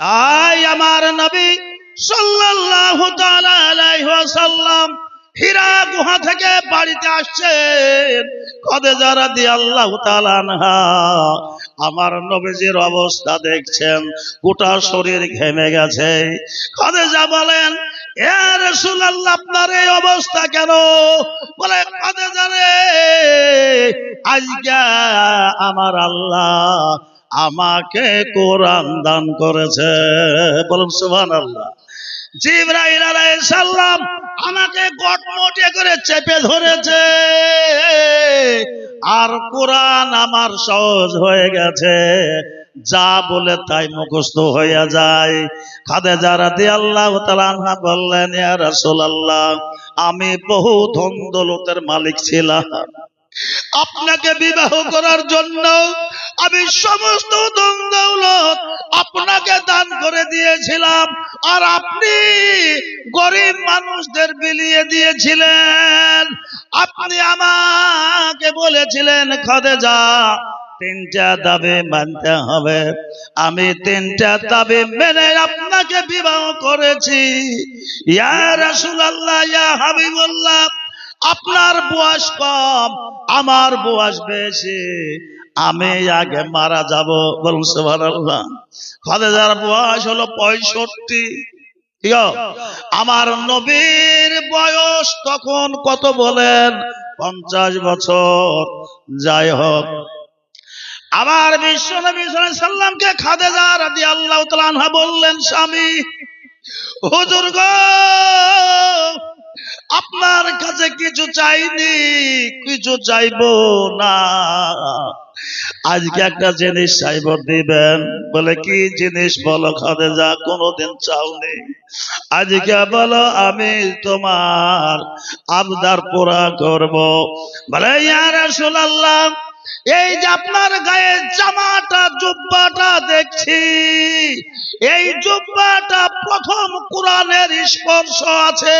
আয় আমার নবী সাল্লাল্লাহু তাআলা আলাইহি ওয়াসাল্লাম হীরা গুহা থেকে বাড়িতে আসছেন। খাদিজা রাদিয়াল্লাহু তাআলা আনহা আমার নবীজির অবস্থা দেখছেন, গোটা শরীর ঘেমে গেছে। খাদিজা বলেন, ইয়া রাসূলুল্লাহ, আপনার এই অবস্থা কেন? বলে, খাদিজা রে, আজকে আমার আল্লাহ আমাকে কোরআন দান করেছে। বলুন সুবহানাল্লাহ। জিবরাইল আলাইহিস সালাম আমাকে গটমটে করে চেপে ধরেছে, আর কোরআন আমার সহজ হয়ে গেছে, যা বলে তাই মুখস্থ হয়ে যায়। খাদিজা রাদিয়াল্লাহু তাআলা আনহা বললেন, ইয়া রাসূলুল্লাহ, আমি বহু ধন দৌলতের মালিক ছিলাম, আপনাকে বিবাহ করার জন্য আমি সমস্ত ধন দৌলত আপনাকে দান করে দিয়েছিলাম, আর আপনি গরিব মানুষদের বিলিয়ে দিয়েছিলেন। আপনি আমাকে বলেছিলেন, খাদিজা, তিনটা দাবি মানতে হবে। আমি তিনটা দাবি মেনে আপনাকে বিবাহ করেছি। ইয়া রাসূলুল্লাহ, ইয়া হাবিবাল্লাহ, আপনার বয়স কম, আমার বয়স বেশি, আমি আগে মারা যাব। বলুন সুবহানাল্লাহ। খাদিজার বয়স হলো 65। আমার নবীর বয়স তখন কত বলেন? 50 বছর। যাই হোক, আমার বিশ্বনবী সাল্লাল্লাহু আলাইহি সাল্লামকে খাদিজা রাদিয়াল্লাহু তাআলা আনহা বললেন, স্বামী, হুজুর গো, আপনার কাছে কিছু চাইনি, কিছু চাইবো না, আজকে একটা জিনিস চাইব, দিবেন। বলে, কি জিনিস বলো খাদিজা? কোনোদিন চাওনি, আজকে বলো, আমি তোমার আবদার পুরা করব। বলে, ইয়া রাসূলুল্লাহ, এই যে আপনার গায়ে জামাটা, জুব্বাটা দেখছি, এই জুব্বাটা প্রথম কোরআনের স্পর্শ আছে,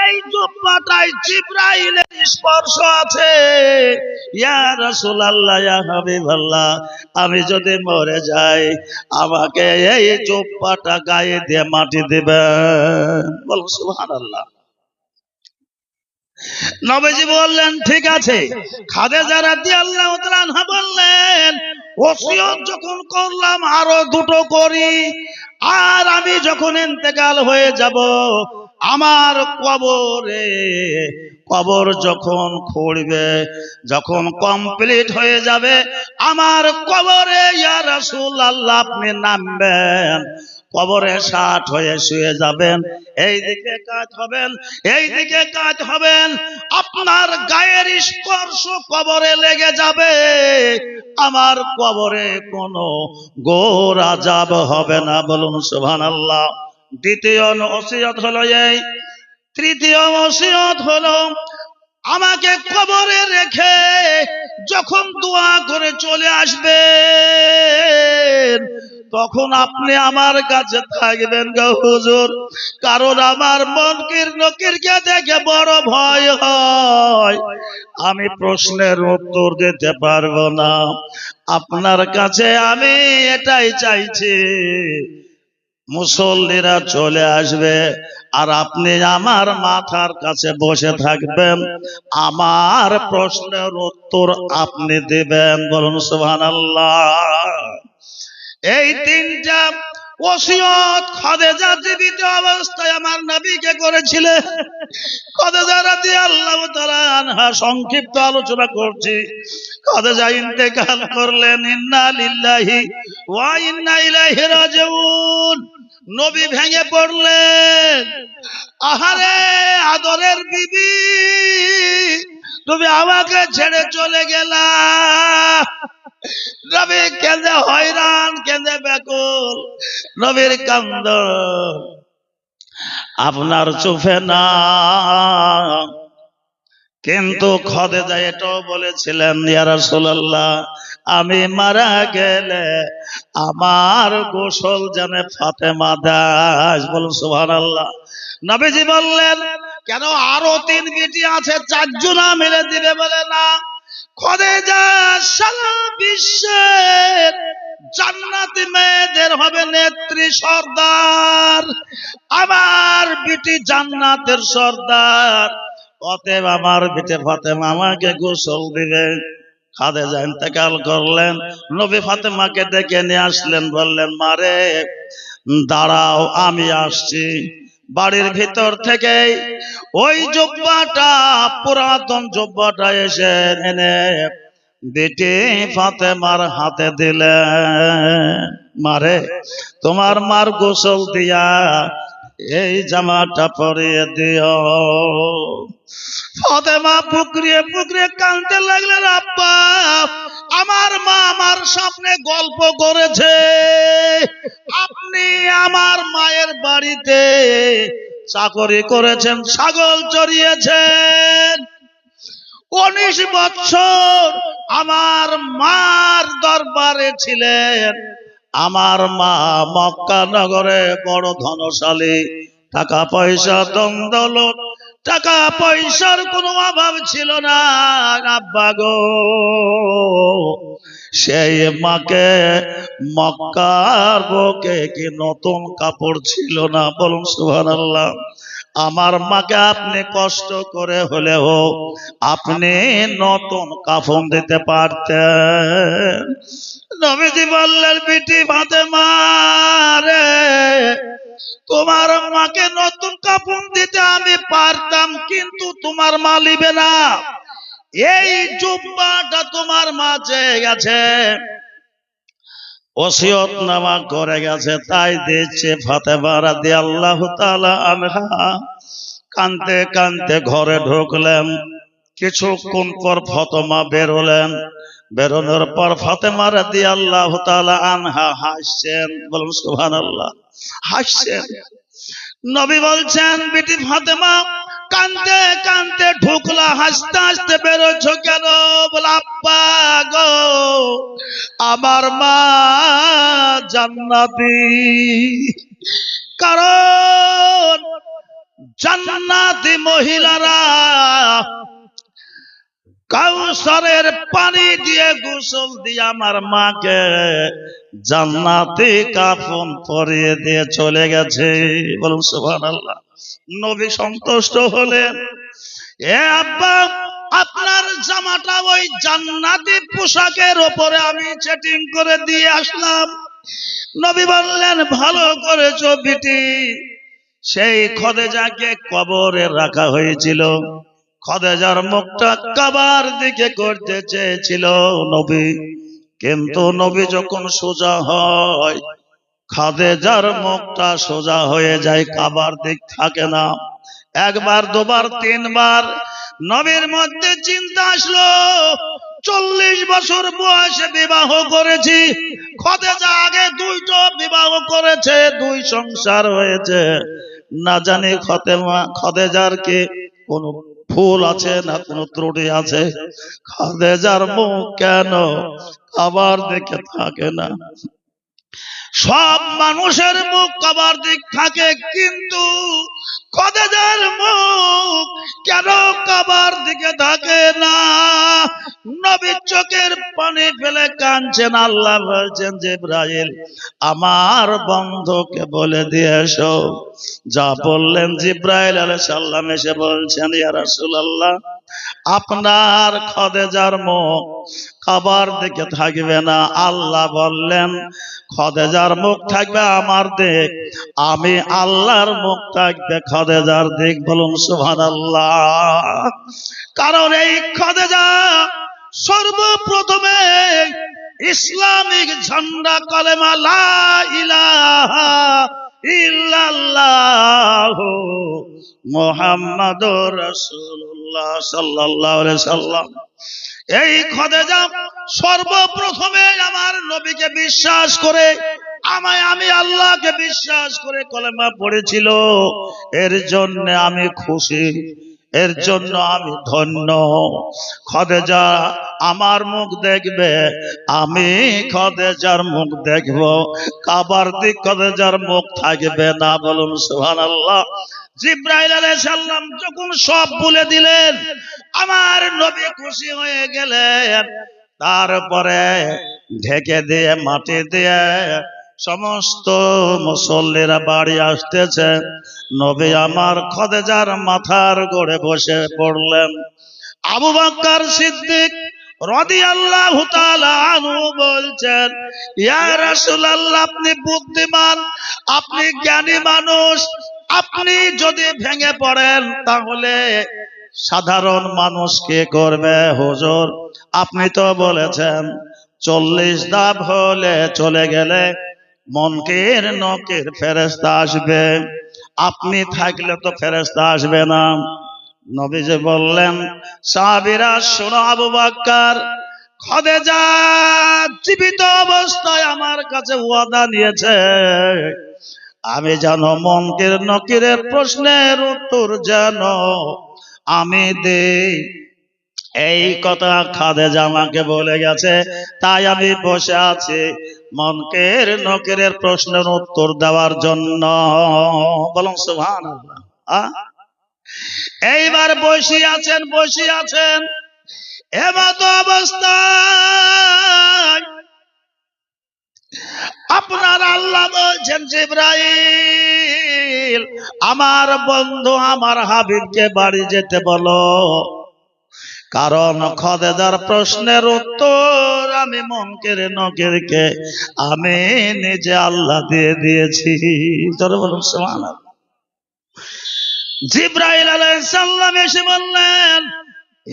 এই জুব্বাটায় জিবরাইলের স্পর্শ আছে। ইয়া রাসূলুল্লাহ, ইয়া হাবিবাল্লাহ, আমি যদি মরে যাই, আমাকে এই জুব্বাটা গায়ে দিয়ে মাটি দিবেন। বল সুবহানাল্লাহ। নবীজি বললেন, ঠিক আছে। খাদিজা রাদিয়াল্লাহু তাআলা আনহা বললেন, ওসিয়ত যখন করলাম, আরো দুটো করি, আর আমি যখন ইন্তেকাল হয়ে যাব, আমার কবর যখন খুঁড়বে, যখন কমপ্লিট হয়ে যাবে, আমার কবরে ইয়া রাসূলুল্লাহ আপনি নামবেন, কবরে 60 হয়ে শুয়ে যাবেন, এই দিকে কাজ হবেন, এই দিকে কাজ হবেন, আপনার গায়ের স্পর্শ কবরে লেগে যাবে, আমার কবরে কোনো গোর আযাব হবে না। বলুন সুবহানাল্লাহ। দ্বিতীয় ওসিয়ত হলো এই। তৃতীয় ওসিয়ত হলো, আমাকে কবরে রেখে যখন দোয়া করে চলে আসবেন, তখন আপনি আমার কাছে থাকবেন গো হুজুর, কারণ আমার মুনকির নকিরকে দেখে বড় ভয় হয়, আমি প্রশ্নের উত্তর দিতে পারবো না। আপনার কাছে আমি এটাই চাইছি, মুসল্লিরা চলে আসবে, আর আপনি আমার মাথার কাছে বসে থাকবেন, আমার প্রশ্নের উত্তর আপনি দিবেন। বলুন সুবহানাল্লাহ। এই তিনটা ওসিয়ত খাদিজা জীবিত অবস্থায় আমার নবীকে করেছিলেন। খাদিজা রাদিয়াল্লাহু তাআলা আনহা, সংক্ষিপ্ত আলোচনা করছি, খাদিজা ইন্তেকাল করলেন। ইন্না লিল্লাহি ওয়া ইন্না ইলাইহি রাজিউন। নবী ভেঙে পড়লেন, আহারে আদরের বিবি, তুমি আমাকে ছেড়ে চলে গেলা। নবী কেঁদে হয়রান, কেঁদে ব্যাকুল, নবীর কান্দন আপনার চোখে না। কিন্তু খাদিজা এটাও বলেছিলেন, ইয়া রাসূলুল্লাহ, আমি মারা গেলে আমার গোসল যেন ফাতেমা দাস। বলুন সুবহানাল্লাহ। নবীজি বললেন, কেন, আরো 3 বিটি আছে, 4 জনা মিলে দিবে। বলে, না, খাদিজা সারা বিশ্বের জান্নাতি মেয়েদের হবে নেত্রী সর্দার, আমার বিটি জান্নাতের সর্দার। অতএব আমার বিটি ফাতেমা আমাকে গোসল দিবে। খাদিজা ইন্তেকাল করলেন, নবী ফাতেমাকে ডেকে নিয়ে আসলেন, বললেন মারে দাঁড়াও আমি আসছি। বাড়ির ভিতর থেকে ওই জুব্বাটা, পুরাতন জুব্বাটা এসে এনে বেটে ফাতেমার হাতে দিলেন, মারে তোমার মার গোসল দিয়া এই জামাটা পরিয়ে দিও। ফাতেমা পুকুরিয়ে পুকুরিয়ে কাঁদতে লাগলেন, আব্বা আমার মা আমার সামনে গল্প করেছে, আপনি আমার মায়ের বাড়িতে চাকরি করেছেন, ছাগল চড়িয়েছেন, 19 বছর আমার মার দরবারে ছিলেন। আমার মা মক্কা নগরে বড় ধনশালী, টাকা পয়সা দমদৌলত, টাকা পয়সার কোনো অভাব ছিল না। আব্বা গো, সেই মাকে মক্কার বুকে কি নতুন কাপড় ছিল না? বলুন সুবহানাল্লাহ। আমার মাকে আপনি কষ্ট করে হলেও আপনি নতুন কাফন দিতে পারতেন। নবীজি বললেন, বিটি ফাতেমা রে, তোমার মাকে নতুন কাফন দিতে আমি পারতাম, কিন্তু তোমার মা নিবে না। এই জুব্বাটা তোমার মা চেয়ে গেছে, ওসিয়ত নামা করে গেছে, তাই দিচ্ছে। ফাতেমা রাদিয়াল্লাহু তাআলা আনহা কাঁদতে কাঁদতে ঘরে ঢুকলেন। কিছুক্ষণ পর ফাতেমা বেরোলেন। বেরোনোর পর ফাতেমা রাদিয়াল্লাহু তাআলা আনহা হাসছেন, বলুন সুবহানাল্লাহ, হাসছেন। নবী বলছেন, বিটি ফাতেমা কাঁদতে কাঁদতে ঢুকলা, হাসতে হাসতে বেরোচ্ছ কেন? বলে, আব্বা গো, আমার মা জান্নাতি, কারণ জান্নাতি মহিলারা কাউসারের পানি দিয়ে গোসল দিয়ে আমার মাকে জান্নাতি কাফন পরিয়ে দিয়ে চলে গেছে। বলুন সুবহানাল্লাহ। নবী সন্তুষ্ট হলেন। এ আব্বা, আপনার জামাটা ওই জান্নাতি পোশাকের উপরে আমি সেটিং করে দিয়ে আসলাম। নবী বললেন, ভালো করেছো বিটি। সেই খাদিজাকে কবরে রাখা হয়েছিল, খাদিজার মুখটা কাবার দিকে করতে চেয়েছিল নবী, কিন্তু নবী যখন সোজা হয় খাদিজার মুখটা সোজা হয়ে যায়, কাবার দিক থাকে না। একবার দুবার তিনবার নবীর মধ্যে চিন্তা আসলো, 40 বছর বয়সে বিবাহ করেছি, খাদিজা আগে 2টো বিবাহ করেছে, 2 সংসার হয়েছে, না জানি খাদিজার কি কোন ভুল আছে না কোন ত্রুটি আছে, খাদিজার মুখ কেন কাবার দিকে থাকে না? সব মানুষের মুখ কাবার দিক থাকে, কিন্তু খাদিজার মুখ কেন কাবার দিকে থাকে না? নবী চোখের পানি ফেলে কাঁদছেন। আল্লাহ বলছেন, জিবরাইল আমার বন্ধুকে বলে দিয়ে এসো। যা বললেন জিবরাইল আলাইহিস সালাম এসে বলছেন, ইয়া রাসূলুল্লাহ, আপনার খাদিজার মুখ কাবার দিকে থাকবে না। আল্লাহ বললেন, খাদিজার মুখ থাকবে আমার দিক, আমি আল্লাহর মুখ থাকবে খাদিজার দিক। বলুন সুবহানাল্লাহ। কারণ এই খাদিজা সর্বপ্রথমে ইসলামিক ঝান্ডা কালেমা লা ইলাহা ইল্লাল্লাহু মুহাম্মাদুর রাসূলুল্লাহ সাল্লাল্লাহু আলাইহি সাল্লাম, এই খাদিজা সর্বপ্রথমে আমার নবীকে বিশ্বাস করে, আমি আল্লাহকে বিশ্বাস করে কলেমা পড়েছিল। এর জন্য আমি খুশি, এর জন্য আমি ধন্য। খাদিজা আমার মুখ দেখবে, আমি খাদিজার মুখ দেখব, কাবার দিক খাদিজার মুখ থাকবে না। বলুন সুবহানাল্লাহ। জিবরাইল আলাইহিস সালাম যখন সব বলে দিলেন, আমার নবী খুশি হয়ে গেলেন। তারপরে ঢেকে দিয়ে মাটি দিয়ে সমস্ত মুসল্লিরা বাড়ি আসতেছে। নবী আমার খাদিজার মাথার গোড়ে বসে পড়লেন। আবু বকর সিদ্দিক রাদিয়াল্লাহু তাআলা আনহু বলছেন, ইয়া রাসূলুল্লাহ, আপনি বুদ্ধিমান, আপনি জ্ঞানী মানুষ, আপনি যদি ভেঙে পড়েন তাহলে সাধারণ মানুষ কি করবে? হুজুর, আপনি তো বলেছেন 40 ধাপ হলে চলে গেলে মুনকির নকির ফেরেশতা আসবে, আপনি থাকলে তো ফেরেশতা আসবে না। নবীজি বললেন, সাহাবীরা শোনো, আবু বকর, খাদিজা জীবিত অবস্থায় আমার কাছে ওয়াদা নিয়েছে, আমি যেন মুনকির নকিরের প্রশ্নের উত্তর যেন আমি দেই। এই কথা খাদিজা আমাকে বলে গেছে, তাই আমি বসে আছি মুনকির নকিরের প্রশ্নের উত্তর দেওয়ার জন্য। বলুন সুবহানাল্লাহ। এইবার বসে আছেন এমত অবস্থায় আপনার আল্লাহ বলছেন, জিবরাইল, আমার বন্ধু আমার হাবিবকে বাড়ি যেতে বলো, কারণ খাদিজার প্রশ্নের উত্তর আমি মুনকির নকিরকে আমি নিজে আল্লাহ দিয়ে দিয়েছি। জোরে বলুন সুবহানাল্লাহ। জিবরাইল আলাইহিস সালাম এসে বললেন,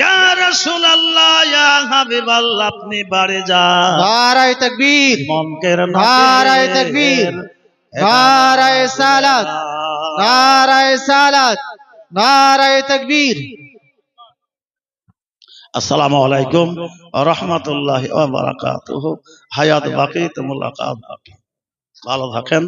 ইয়া রাসূলুল্লাহ, ইয়া হাবিবাল্লাহ, আপনি বাড়ি যান। নারায়ে তাকবীর, মুনকির নারায়ে তাকবীর, নারায়ে সালাত, নারায়ে সালাত, নারায়ে তাকবীর। আসসালামু আলাইকুম ওয়া রাহমাতুল্লাহি ওয়া বারাকাতুহু। হায়াত বাকি তো মুলাকাত বাকি। ভালো থাকেন।